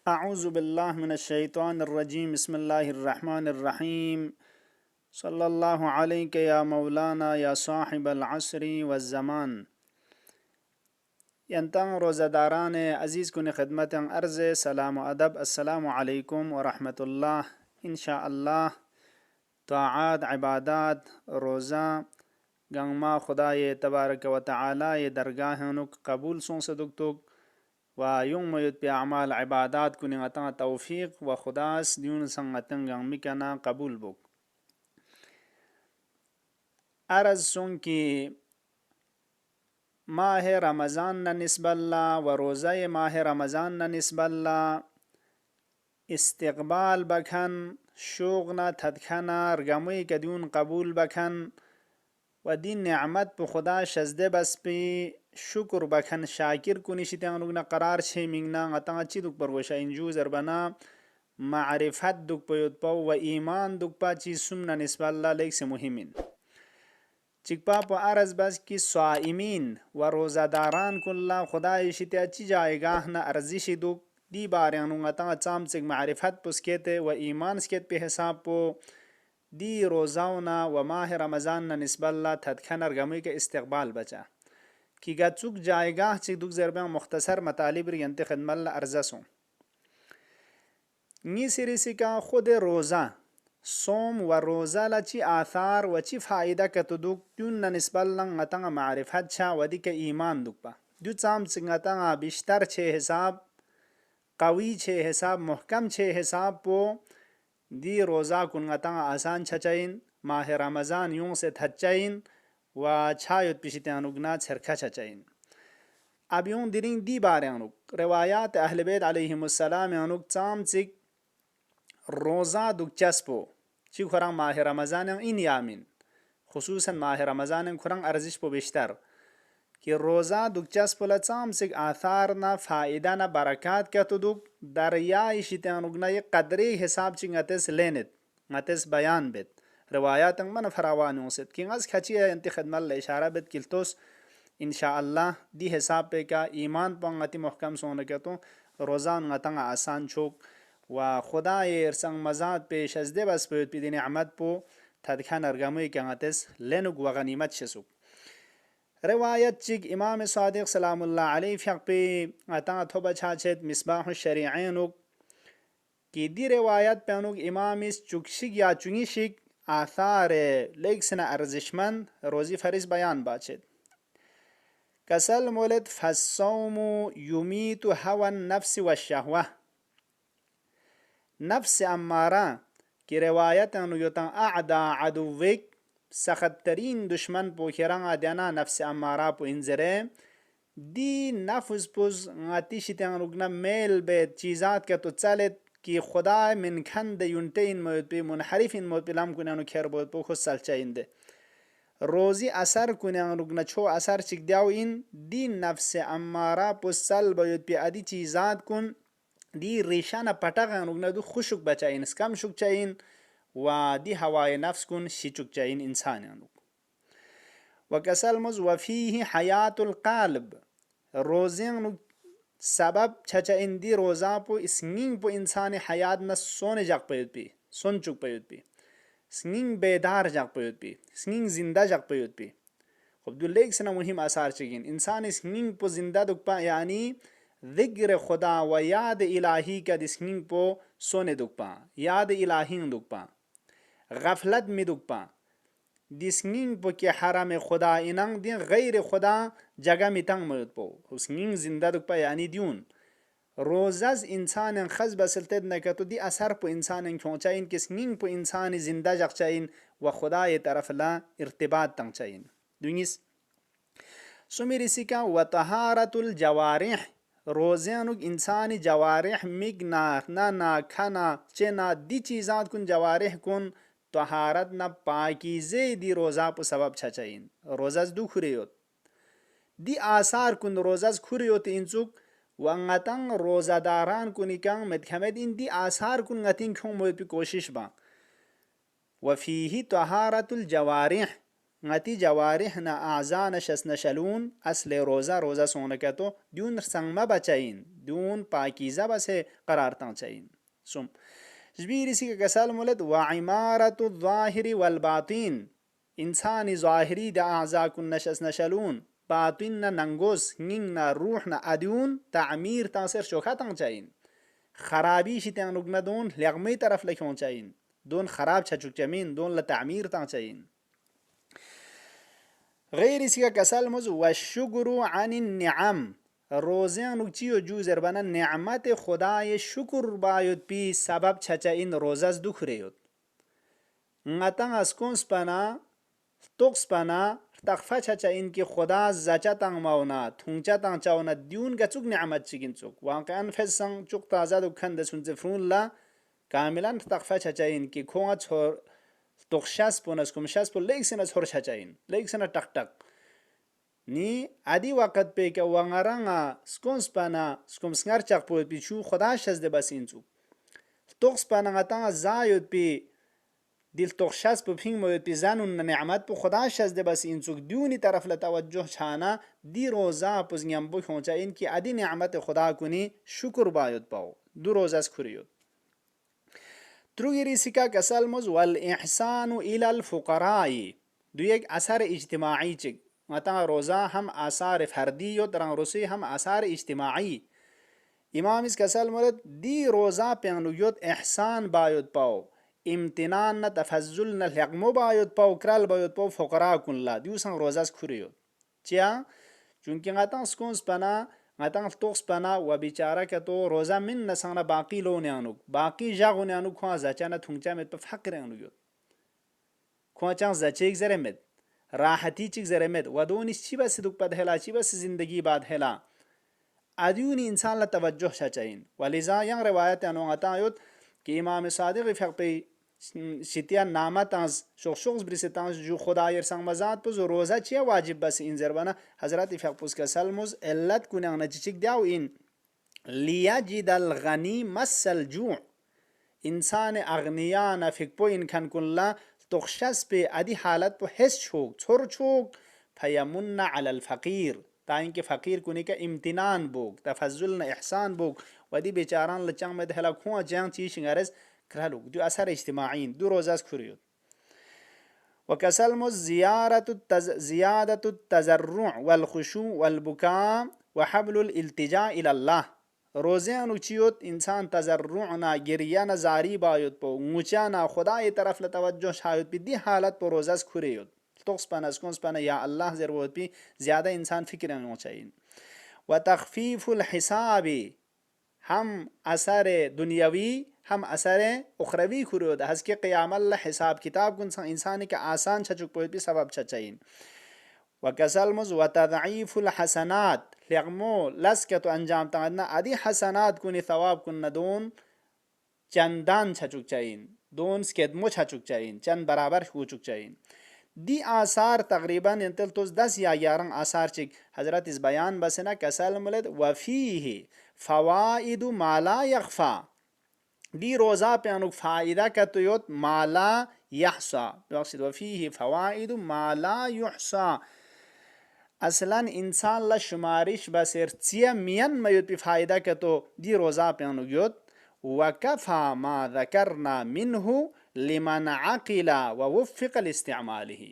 अऊज़ु बिल्लाहि मिनश्शैतानिर्रजीम बिस्मिल्लाहिर्रहमानिर्रहीम सल्लल्लाहु अलैहि या मौलाना या साहिबल अस्री वज़्ज़मान। यंतंग रोज़ादारान अज़ीज़ कुन खिदमत अर्ज़ सलाम व अदब अस्सलामु अलैकुम व रहमतुल्लाह। इंशाअल्लाह ताआत इबादात रोज़ा गंगमा खुदाए तबारक व तआला ये दरगाह नुक कबूल सों सदुकतुक व युंग मयुत पे अमाल इबादात कुनिंगता तौफीक व खुदास द्यून संगतंग मिकना कबूल बुक अरज सुन की माह रमज़ान न निस्बल्ला व रोज़ा माह रमज़ान न निस्बल्ला इस्तिक़बाल बखन शोगना थदखना रगमुई कद्यून कबूल बखन व दी नेमत पे खुदा शजदे बस पे शुक्र बखन शाकिर कुनिशितंगना करार छे मिंगना गता चिदुक पर वशा इंजू जरबना मारिफत दुक पयुत पौ व ईमान दुक पा चीज सुमना निस्बल्ला लेक से मुहिमिन चिकपा प अरज बस की स्वाइमीन व रोज़ादारान कुल्ला खुदा इशिते अच्छी जाएगाह न अर्जिश दुक दी बारंगता चाम चिक मारिफत पुस्केते व ईमान स्केत पे हिसाब पो दी रोज़ावना व माह रमज़ान न निस्बल्ला थदखनर गमी के इस्तकबाल बचा कि गचुक जाएगाह चिक दुक जरबा मुख्तसर मतालिब रियंत खदमल अर्जसों नी सिरिसी का खुद रोज़ा सोम व रोज़ा लची आथार व ची फ़ायदा कतुदुक द्यून न निस्बल्लं गतंग मारिफत छा वदी के ईमान दुकपा द्यू चाम चिंगतंग बिश्तर छे हिसाब कवी छे हिसाब मुहकम छे हिसाब पो दी रोज़ा कुनगतंग आसान छचैन माह रमज़ान यूं से थचैन व छायुत पिशितनुगना छरखा छचैन अब यूं दिरिंग दी बारंग रिवायात अहले बैत अलैहिमुस्सलाम अनुक चाम चिक रोज़ा दुचस्पो ची खुरंग माह रमज़ान इन यामिन खुसूसन माह रमज़ान खुरंग अर्जिश पो बेशतर कि रोज़ा दुचस्पो लचाम सिक आथार ना फ़ायदा ना बरकत क्या तो दुक दरिया इशितनुगना ये कदरे हिसाब ची ngtes लेनेत ngtes बयान बेत रिवायात मन फरावान उसेत कि ngस खची अंत खदमल इशारा बेत किल्तोस इंशाअल्लाह दी हिसाब पे का ईमान पंगति मुहकम सोने के तो रोज़ा ngतंग आसान छोक व खुदा ये संग मजाद पेश अज दे बस पे दिन अहमद पो थदखान अरगमुई के ngtes लेनुक व गनीमत शसुक रिवायत चिक इमाम सादिक सलामुल्लाह अलैहि फ़िक़ पे अता थोबा छाछेत मिसबाह शरीअनुक की दी रिवायत पे अनुक इमाम इस चुकशिक या चुंगिशिक आथार लेक्सना अर्जिशमन रोज़ी फरिस बयान बाचेत कसल मोलत फस्सौमु युमीतु हवन नफ्स व शहवा नफ्स अम्मारा की रिवायत अनुयोता अदा अदुविक सख्त तरीन दुश्मन पोखरंगा देना नफ्स अम्मारा पो इंजरे दी नफ्स पुज ngati मेल बेत चीज़ात के तो चलत कि खुदा मिन खंद युनटेन मोद पे मुनहरिफिन मोद पे लम कुनानु खेर बोद पो खुद सलचाइंदे रोज़ी असर कुनानु छो असर चिक दियाव इन दी नफ्स अम्मारा पो सल बोद पे अदी चीज़ात कुन दी रेशाना पटक दु खुशुक बचाइन स्कम शुक चाइन व दी हवाए नफ्स कुन शिचुक चाइन इंसान व कसल मुज वफ़ी हयातुल क़ल्ब रोज़ें सबब छचा इन दी रोज़ा पो स्निंग पो इंसान हयात न सोने जग पयुत पी सोन चुक पयुत पी स्निंग बेदार जग पयुत पी स्निंग जिंदा जग पयुत पी खब दु लेक सना मुहिम आसार चिगिन इंसान स्निंग पो जिंदा दुकपा यानी ज़िक्र खुदा व याद इलाही का दिस्निंग पो सोने दुकपा याद इलाही दुकपा गफलत में दुकपा दिस्निंग पो के हरम खुदा इनंग दिन गैर खुदा जगह मितंग मत पो उसनिंग जिंदा दुकपा यानी द्यून रोज़ाज इंसान खज बसलते न का तो दी असर पो इंसान खोचा इन किस्निंग पो इंसान जिंदा जगचाइन व खुदा ये तरफ ला इर्तिबात तंग चाइन दुनिस सुमिर सिका व तहारतुल जवारिह रोज़ानुक इंसानी जवारिह मिगना ना खाना चेना दी चीज़ात कुन जवारिह कुन तहारत न पाकीज़े दी रोज़ा पो सबब छचाइन रोज़ाज दु खुरियोत दी आसार कुन रोज़ाज खुरियोत इंचुक वंगतंग रोज़ादारान कुनिकंग मदखमेद इन दी आसार कुन गतिंग खों मोद पे कोशिश बा वफ़ीही तहारतुल जवारिह ngati jawarih na a'za nashas nashalun asle roza sona kato dun sangma bacain dun pakiza base qarar tanchain sum jbiri si kasal mulad wa imaratu adh-dhahiri wal batin insani zahiri da a'za kun nashas nashalun batin na nangos nging na ruh na adun ta'mir tansir shokha tanchain خرابی شتیان نگنا دون لغمی طرف لکھون چاہین دون خراب چچک چمین دون لتعمیر تان چاہین غیر اسی کا کسال مز والشکر عن النعم روزیان نکچیو جو زربانا نعمت خدای شکر باید پی سبب چچا این روزاز دخ ریود نتان اسکونس پنا توکس پنا تخفا چچا این که خدا زچا تان ماونا تونچا تان چاونا دیون گچوک نعمت چگین چوک واقعا فسن چوک تازاد و کند سنزفرون لا کاملا تخفا چچا این که کونga چور توخشاس پونس کمشاس پو لیک سنا چور چچا این لیک سنا تک تک نی ادی وقت پی که وانگرانگا سکونس پنا سکوم سنگر چاک پوید پی چو خدا شز ده بس این چوک توخس پنا غتان زاید پی دل توخشاس په پینگ موید پی زانون نعمت په خدا شزده بس این چوک دیونی طرف لتوجه چانا دی روزا پزنیم بو خونچا این که ادی نعمت خدا کنی شکر باید باو دو روز از کریود تروگیری سکا کسال مز والاحسان الى الفقراء دو یک اثر اجتماعی چک متا روزا هم آثار فردی یود رنگ رسی هم آثار اجتماعی امام اس کسال مرد دی روزا پیانو یود احسان باید باو امتنان تفضل نه لغمو باید پاو کرال باید پاو فقرا کن لا دیوسان روزاز کریو چیا چونکه غتان سکونس پنا غتان توکس پنا و بیچاره که تو روزا من نسانا باقی لو نیانو باقی جاغو نیانو خواه زچانا تونگچا مید پا فقر نیانو یود خواه چان زچیک زرمید راحتی چیک زرمید و دونیش چی بس دوک پد هلا چی بس زندگی بعد هلا ادیونی انسان لا توجه چاچاین ولذا ین روایت انو غتان یود که امام صادق فقطی شتیان نامت از شخص بریستان جو خدایر سنگ مزاد پس روزه چیه واجب بس این زربانه حضرت فقپوس که سلموز علت کنه نچیک دیاو این لیجد الغنی مس الجوع انسان اغنیا نفکپو این کن کن لا تخشس به ادی حالت پو حس چوک چور چوک پیمون علی الفقیر تا اینکه فقیر کنی که امتنان بوک تفضل احسان بوک و دی بیچاران لچنگ مده هلا کون جنگ چیشنگ ارز کرالوك دو أثر اجتماعيين دو روزاز كوريود وكسلم زيادة التزرع والخشوع والبكاء وحبل الالتجاء إلى الله روزيانو چيوت انسان تزرعنا گريانا زاري بايود پو موچانا خدای طرف لتوجه شايد بي دي حالت پو روزاز كوريود توقس پانا سكونس پانا يا الله ضرورت بي زيادة انسان فكرن وچاين وتخفيف الحساب هم اثر دنیاوی هم اثر اخروی کریود هست که قیام الله حساب کتاب کن انسانی که آسان چچک پوید بی سبب چچاین و کسلمز و تضعیف الحسنات لغمو لسکتو انجام تاندنا ادی حسنات کنی ثواب کن ندون چندان چچک چاین دون سکدمو چچک چاین چند برابر خوچک چاین دی آثار تقریبا انتل توز 10 یا 11 آثار چک حضرت اس بیان بسنا کسل ملد وفیه فوائد ما لا يخفى دی روزا پیانوک فائدہ کتویوت ما لا يحصى بقصد وفیه فوائد ما لا يحصى اصلا انسان لا شمارش بسر چیا میان میوت پی فائدہ کتو دی روزا پیانوک یوت وكفى ما ذكرنا منه لمن عقل ووفق لاستعماله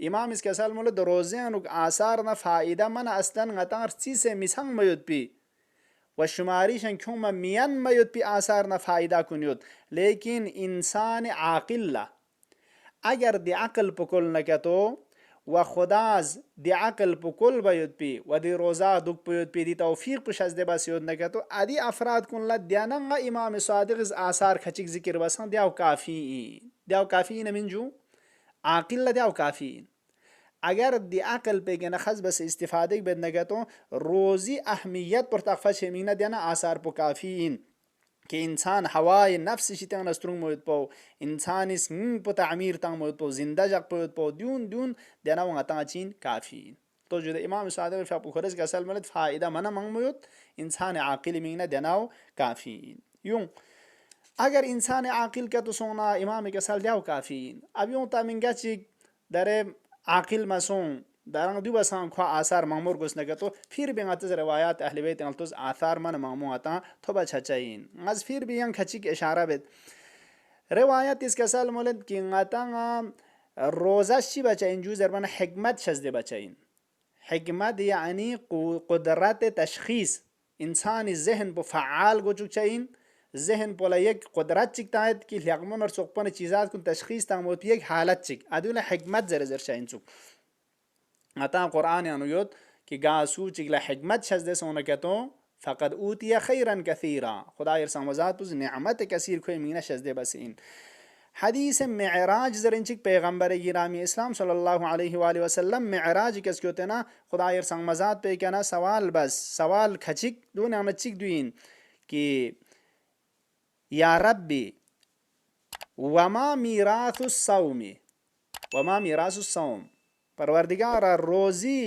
امام اس کسال مولد روزیانو آثارنا فائدہ من اصلا غتار چیزے مسنگ میوت پی و شماریشن کیوم میان میوت پی آثارنا فائدہ کنیوت لیکن انسان عاقل لا اگر دی عقل پکل نکتو و خداز دی عقل پکل بیوت پی و دی روزا دوک بیوت پی دی توفیق پش از دی بسیود نکتو ادی افراد کن لا دیاننگا امام صادق از آثار کچک ذکر بسان دیاو کافی من جو عاقل دیاو کافی اگر دی عقل پیگن خز بس استفاده بد نکتو روزی اهمیت پر تخفا شمینه دیانا آثار پو کافی که انسان هوای نفسش تنگ نسترون موید پاو انسانیس پو تعمیر تنگ موید پاو زنده جق پوید پاو دیون دینا وانگا تنگ چین کافی تو جو امام صادق فاق بخورز که اصل ملد فائدہ منا منگ موید انسان عاقل مینگنا دیناو کافی یون اگر انسان عاقل کا تو سونا امام کے سال دیاو کافی اب یون تا منگا چی در आकिल मसूं दारंग दु बसां खो आसार मामूर गुस नगे तो फिर भी ngats riwayat ahli bait altus आथार मन मामू आता थोबा छचाइन आज फिर भी यंग खची के इशारा बेत riwayat is kasal moled ki ngata रोजा शी बचाइन जू जरबन हिकमत शजदे बचाइन हिकमत यानी कुदरत तशखीस इंसान जहन बो फ़आल गो चुचाइन जहन पोला एक कुदरत चिकतायत कि लगमन और सोकपन चीज़ात कुन तशखीस तामोत एक हालत चिक अदुला हिकमत जर जर शाइन चुक अता कुरान अनुयोत कि गासू चिकला हिकमत शजदे सोना कहतो फ़कद ऊतिया खैरन कसीरा खुदा समजात उस नेमत कसीर खोई मीना शजदे बसिन हदीस मेराज जरिंचिक पैगम्बर गिरामी इस्लाम सल्लल्लाहु अलैहि वसल्लम मेराज कस क्यों ना खुदा संगमजात पे क्या ना सवाल बस सवाल खचिक दो नामचिक दुइन कि या रब्बी वमा मीराथुस सौमी वमा मीराथुस सौम परवरदिगार रोजी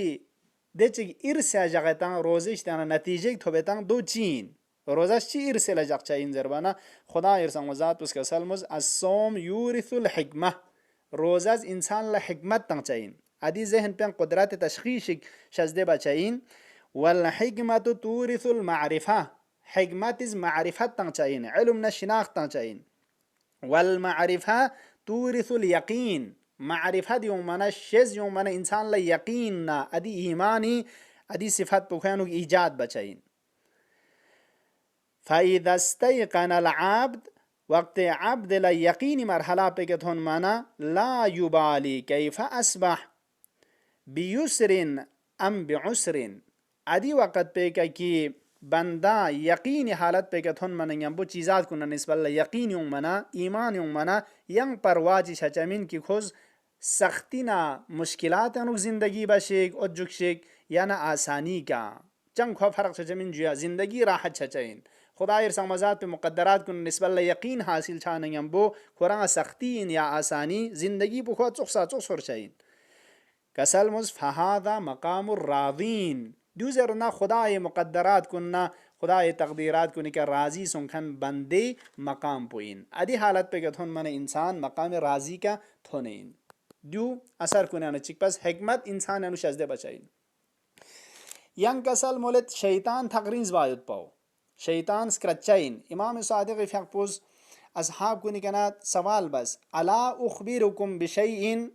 देचिक इरसे जगता रोजी इश्ताना नतीजे थोबेतां दो चीन रोजा ची इरसे लजक चाहिए जरबाना खुदा इरसम वजात उसका सलमुज असोम यूरिथुल हिकमा रोजा इंसान ला हिकमत तंग चाहिए अदी जहन पे कुदरत तशखीश शजदे बचाइन वल हिकमत तूरिथुल मारिफा हिकमत इज मारिफत तंग चाहिए इल्म न शिनाख्त तंग चाहिए वल मारिफा तूरिथुल यकीन मारिफत यों मना शेज यों मना इंसान ला यकीन ना अदी ईमानी अदी सिफत पुखानु ईजाद बचाइन फ़इदस्तयक़न अल-अब्द वक्त अब्द ला यकीनी मरहला पे के थोन माना ला युबाली कैफ़ अस्बह बियुसरिन अम बिउसरिन आदि वक़्त पे का कि बंदा यकीनी हालत पे के थोन माना यंबो चीज़ात कुन निस्बत यकीन यों मना ईमान यों मना यंग परवाजी छचमिन की खोज सख्ती ना मुश्किलात अनुक जिंदगी बशेक उजुक या ना आसानी का चंग खो फर्क छचमिन जुया जिंदगी राहत छचइन खुदा समजात पे मुकद्दरात को निस्बत यकीन हासिल छा नंबो खुरा सख्ती या आसानी जिंदगी बुखो चुखसा चुखसर चाहिए कसल मुज फहादा मकाम रावीन दूसर ना खुदा मुकद्दरात कुन्ना खुदा तकदीरात कुन के राजी सुनखन बंदे मकाम पुइन अदी हालत पे गथुन मन इंसान मकाम राजी का थोनेन दू असर कुन चिकपस हिकमत इंसान अनु शजदे बचाइन यंग कसल मोलत शैतान थकरीज वायुत पाओ शैतान स्क्रचाइन इमाम सादिक फकपुज असहाब को निकना सवाल बस अला उखबिरुकुम बिशैइन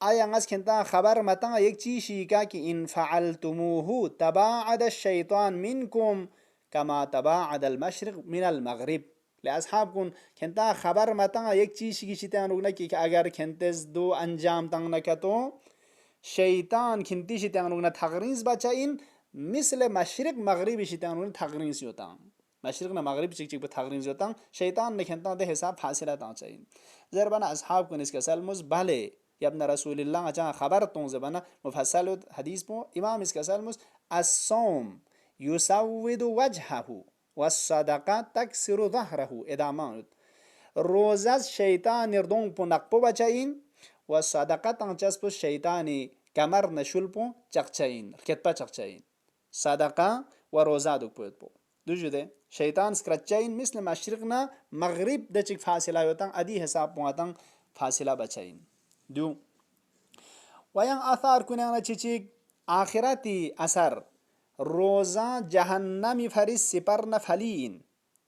आयंगस खिंता खबर मता एक चीज का कि इन फअलतुमुहु तबाअद अश-शैतान मिनकुम कमा तबाअद अल-मशरिक मिन अल-मगरिब ले असहाब कुन खिंता खबर मता एक चीज की शितान रुगना कि अगर खिंतेस दो अंजाम तंग न तो शैतान खिंती शितान रुगना थकरीज बचाइन मिसल मशरिक मगरिब शितान थकरीज होता मशरिक न मगरिब चिक चिक थकरीज होता शैतान ने खिंता दे हिसाब फासिला ता चाहिए जरबना असहाब कुन इसके सलमुज भले यबन रसूलुल्लाह अचा खबर तो जबना मुफस्सल हदीस पो इमाम इसके सलमुज अस्सौम युसव्विदु वजहहु वस्सदका तकसिरु ظهره इदामा रोजा शैतान निर्दों पो नकपो बचाइन वस्सदका तंचस पो शैतानी कमर नशुल पो चकचाइन केतपा चकचाइन सदका व रोजा दुक पो दुजुदे शैतान स्क्रचाइन मिसल मशरिकना मगरिब द चिक फासिला होता अदी हिसाब पोता फासिला बचाइन दू वयं आथार कुना चिचिक आखिरती असर रोजा जहन्नमी फरिस सिपरन फलीन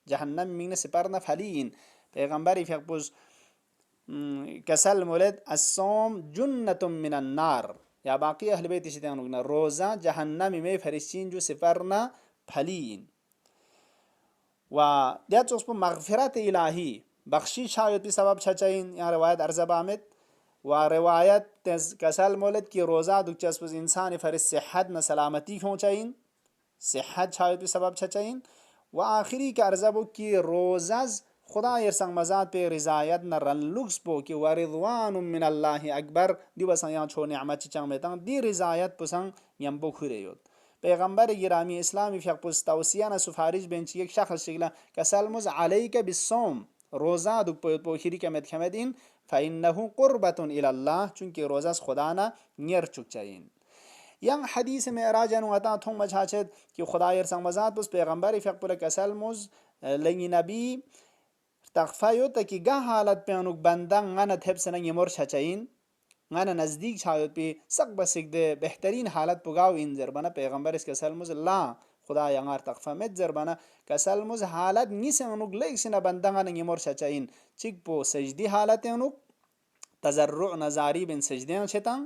जहन्नम मिन सिपरन फलीन पैगंबर फकपुज कसल मुलद अस्सौम जुन्नतुम मिनन नार या बाकी अहल बैत शितान रोजा जहन्नम में फरिस्तीन जो सिपरना फलीन व द्याचोस पो मगफिरत इलाही बख्शिश शायद भी सबब छचाइन या रवायत अर्जबामित व रवायत कसल मोलद की रोज़ा दुचस इंसान फरिस सेहत न सलामती हो चाहिए सेहत शायद भी सबब छचाइन व आखिरी का अर्जबो की रोज़ाज खुदा संग मजात पे रिजायत न रनलुक्स पो कि वरिदवान मिन अल्लाह अकबर दिवस यहाँ छो निअमत चंग में तंग दी रिजायत पुसंग यम्बो खुरेयोत पैगंबर गिरामी इस्लामी फकपुस तौसिया न सुफारिश बेंची एक शख्स शिगला कसलमुज अलैका बिस्सौम रोज़ा दुक पो खिरी के मेदखमदिन फ़इन्नहु कुर्बतुन इलल्लाह चूंकि रोज़ा खुदा ना नियर चुक चाहिए यंग हदीस में राजन अता थों मछाचद कि खुदा संग मजात पुस पैगंबर फकपुल कसलमुज लगी नबी तखफायो तकी गा हालत पे अनुक बंदंग ngana thep senang yemor chachain ngana nazdik chayot pi sak basik de behtering halat pugaw in zerbana pegambar is kasalmuz la खुदा यांगार तकफामेत जरबाना कसालमुज हालत निसंगनुक लेक्सिना बंदंगा नंगी मोर शचाइन चिकपो सजदी हालत यनुक तजर्रु नजारी बिन सजदे छेतां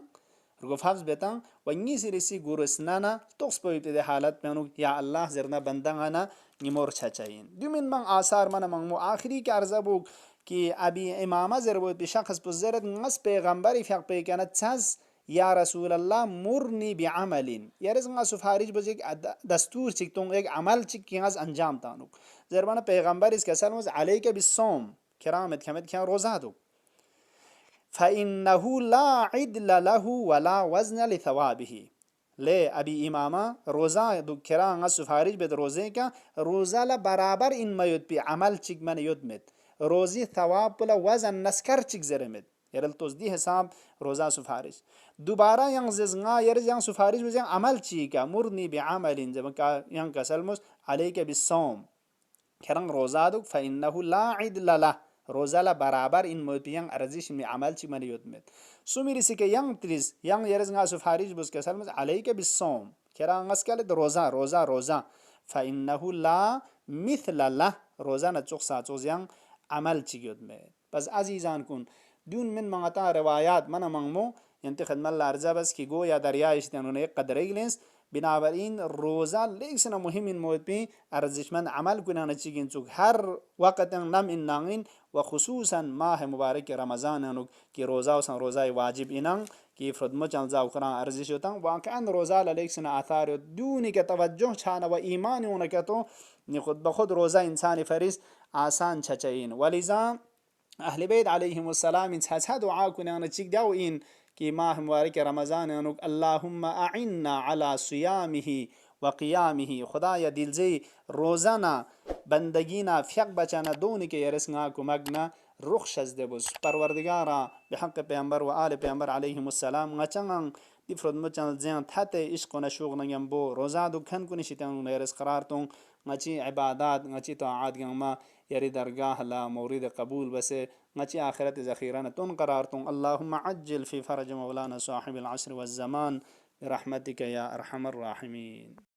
रुगफाब्स बेतां वंगी सिरिसी गुरसनाना तोक्स पोइते दे हालत पेनुक या अल्लाह जरना बंदंगा ना निमोर छचाइन दुमिन मंग आसार मन मंग आखिरी के अर्जबुक कि अभी इमामा जरबो बिशखस पुजरत ngas पैगंबर इफक पे kana tsas या रसूल अल्लाह मुरनी बिअमलिन यारज nga सुफारिश बजे दस्तूर चिकतों एक अमल चिक किंगस अंजाम तानुक जरबाना पैगंबर इस कसल मज अलैका बिस्सौम किरामत खमत क्या रोजा दो फ़इन्नहु ला इदल लहु वला वज़न लिथवाबिही ले अभी इमामा रोज़ा दुखरा अंगा सुफारिश बेद रोज़े का रोज़ा ला बराबर इन मयुद पी अमल चिक मन युद में रोज़ी थवाब पुला वज़न नस्कर चिक जरे में यरल तोज़दी हिसाब रोज़ा सुफारिश दोबारा यंग ज़िज़गा यर यंग सुफारिश में अमल चिका मुरनी बिअमलिन जब का यंग कसलमुस अलैका बिस्सौम खरंग रोज़ा दुक फ़इन्नहु ला इदल लह रोज़ा ला बराबर इन मोतियंग अर्जिश में अमल ची मन युद में सुमिर सी के यंग त्रिस यंग यरजगा सुफारिश बुस के सलम अलैका बिस्सौम खरंगस के रोज़ा रोज़ा रोज़ा फ़इन्नहु ला मिथल लह रोज़ा न चुक साचोज यंग अमल ची युद में बस अजीजान कुन Doon min mangata riwayat mana mangmo yanti khidmal larza bas ki go ya darya ishtanune qadreglens binabarin roza leksna muhimin modpi arzishman amal kunana chigin chuk har waqtan nam innangin wa khususan mah mubarak ramazan anuk ki roza usan roza wajib inang ki frodmo chalza ukran arzishotang wa kan roza la leksna athar duni ke tawajjuh chana wa iman unaka to ni khud ba khud roza insani faris आसान छचइन वलिजा अहले बैत अलैहिमुस्सलाम इन छछा दुआ कुने चिक दाव इन कि माह मुबारक रमजान अनुक अल्लाहुम्मा अइन्ना अला सियामिही व क़ियामिही खुदा या दिल जे रोजाना बंदगीना फ्यक बचाना दोन के यरसंगा कुमगना रुख शजदबुस परवरदिगारा बिहक पैगंबर व आले पैगंबर अलैहिमुस्सलाम ngachang di frod mo channel zen thate ishq na shug na yambo roza du khan kuni shitang neres qarar tong ngachi ibadat ngachi taat gama yari dargah la mawrid qabul base ngachi akhirat zakhirana ton qarar tong allahumma ajjil fi faraj mawlana sahib al asr wal zaman برحمتك يا ارحم الراحمين